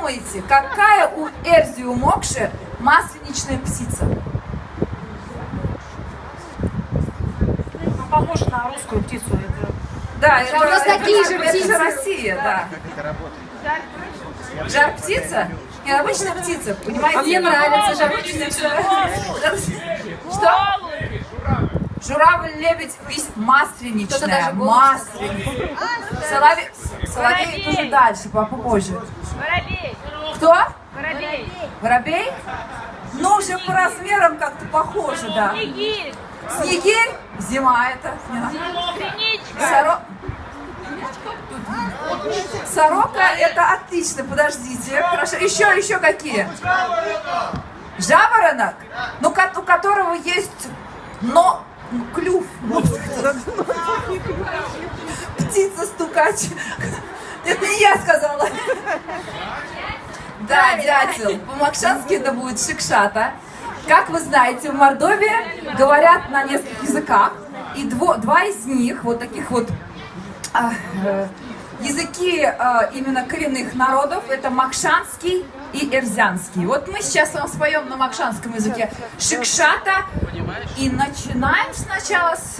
думаете, какая у Эрзи, у Мокши масленичная птица? Похоже на русскую птицу. Да, у нас такие же это птицы. же Россия, да. Жар-птица? Не, обычная птица, понимаете? А мне нравится жар-птица. Что? Журавль, лебедь, масленичная, масленичная. Соловей тоже дальше, попозже. Воробей. Кто? Воробей. Воробей? Ну, уже по размерам как-то похоже, да. Снегирь. Снегирь? Зима это. Синичка. Сорока это отлично, подождите. Хорошо. Еще какие? Жаворонок? Ну, у которого есть клюв. Птица-стукач. Это не я сказала. Да, дятел. По-макшански это будет шикшата. Как вы знаете, в Мордовии говорят на нескольких языках. И два из них, вот таких вот языки именно коренных народов, это макшанский и эрзянский. Вот мы сейчас вам споем на макшанском языке шикшата и начинаем сначала с